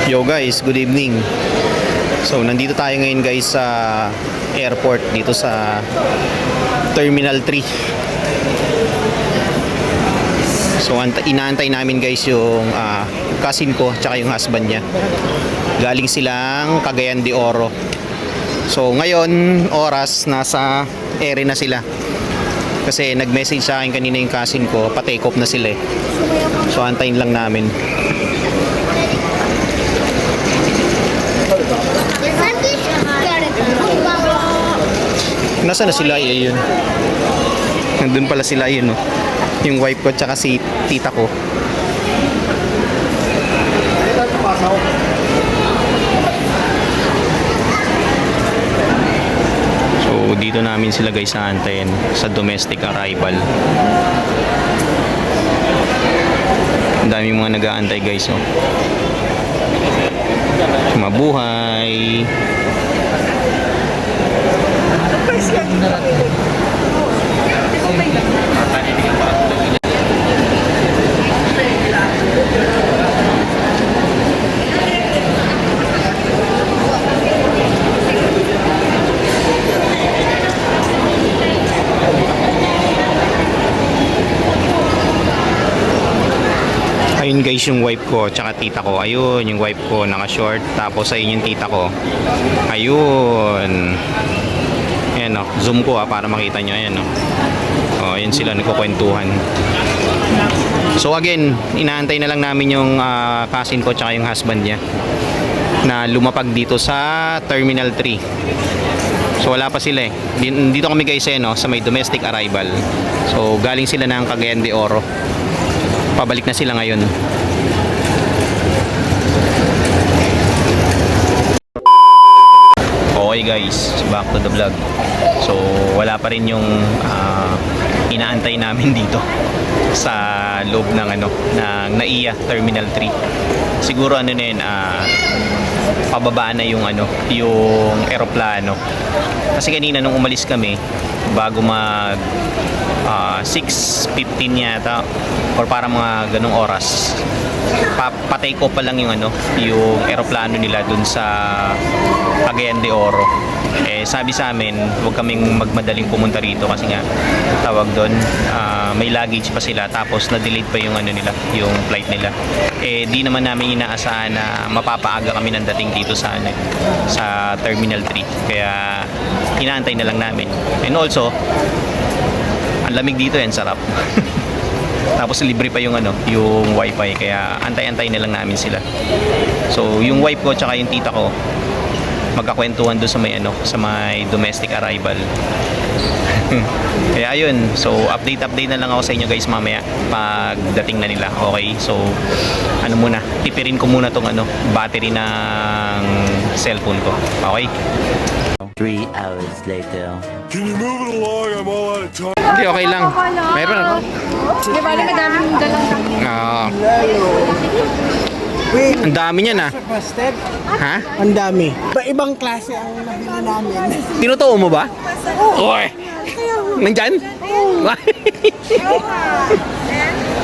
Yo guys, good evening. So nandito tayo ngayon guys sa airport dito sa Terminal 3. So inaantay namin guys yung cousin ko tsaka yung husband niya. Galing silang Cagayan de Oro. So ngayon oras nasa ere na sila. Kasi nag-message sa akin kanina yung cousin ko, pa-take off na sila eh. So antayin lang namin. Nasaan na sila? Yun. Nandun pala sila yun, no? Yung wife ko tsaka si tita ko. So dito namin sila guys aantayin sa domestic arrival. Ang daming mga nag-aantay guys, oh. Mabuhay. Ayun guys yung wife ko tsaka tita ko. Ayun yung wife ko naka-short. Tapos ayun yung tita ko. Ayun. Ayan o. Zoom ko para makita nyo. Ayan o. O ayun sila nagkukwentuhan. So again, inaantay na lang namin yung cousin ko tsaka yung husband niya na lumapag dito sa Terminal 3. So wala pa sila eh. Dito kami guys no, sa may domestic arrival. So galing sila ng Cagayan de Oro. Pabalik na sila ngayon. Okay guys, back to the vlog. So wala pa rin yung inaantay namin dito sa loob ng ng NAIA Terminal 3. Siguro na yun, pababa na yung yung eroplano. Kasi kanina nung umalis kami bago mag 6:15 yata or para mga ganong oras pa-take off pa lang yung yung eroplano nila dun sa Cagayan de Oro. Eh sabi sa amin huwag kaming magmadaling pumunta rito kasi nga tawag doon may luggage pa sila tapos na-delayed pa yung nila, yung flight nila. Eh di naman namin inaasahan na mapapaaga kami ng dating dito sa sa Terminal 3. Kaya inaantay na lang namin. And also ang lamig dito yan, sarap. Tapos libre pa yung yung wifi kaya antay-antay na lang namin sila. So yung wife ko tsaka yung tita ko magkakwentuhan doon sa may sa may domestic arrival. Kaya ayun, so update na lang ako sa inyo guys mamaya pagdating na nila. Okay, so muna, tipirin ko muna tong battery ng cellphone ko. Okay. 3 hours later. Can you move it along? I'm all out of time. Hindi, okay lang. Mayroon ako. Di ba, madaming dalang Ang dami niyan Busted? Ha? Ang dami. Ibang klase ang nabili namin. Tinutuo mo ba? Oy! Nandyan?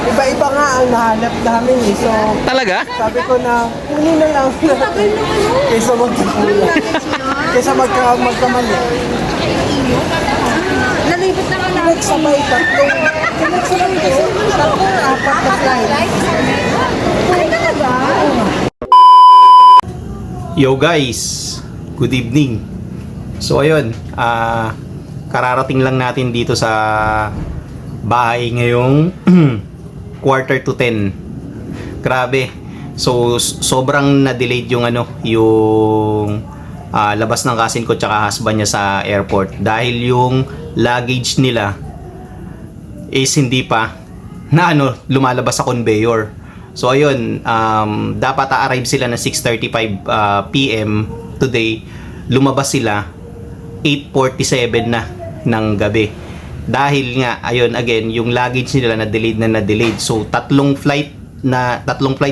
Iba-iba nga ang nahanap namin eh. So, Talaga? sabi ko na, kunin na lang. Kaysa magkakulang. Kaysa magkamali. Nalibot na nga namin. Nagsabay tatlong. Nagsabay kasi tatlong apat na flight. Ay, talaga? Yo guys, good evening. So ayun, kararating lang natin dito sa bahay ngayong 9:45. Grabe. So sobrang na-delayed yung yung labas ng cousin ko tsaka husband niya sa airport dahil yung luggage nila is hindi pa na lumalabas sa conveyor. So ayun, dapat a-arrive sila ng 6:35 PM today. Lumabas sila 8:47 na ng gabi. Dahil nga ayun again, yung luggage nila na delayed. So tatlong flight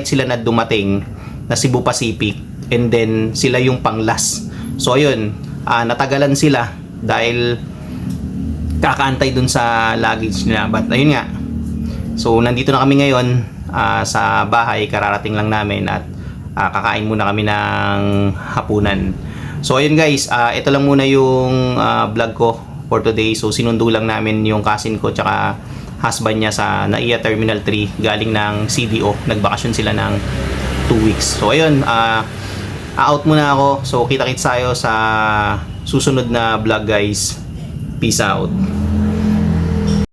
sila na dumating na Cebu Pacific and then sila yung pang-last. So ayun, natagalan sila dahil kakaantay dun sa luggage nila. But ayun nga, so nandito na kami ngayon sa bahay, kararating lang namin at kakain muna kami ng hapunan. So ayun guys, ito lang muna yung vlog ko for today. So sinundo lang namin yung cousin ko tsaka husband niya sa NAIA Terminal 3 galing ng CDO. Nagbakasyon sila ng 2 weeks. So ayun, out muna ako. So kita-kits tayo sa susunod na vlog guys. Peace out.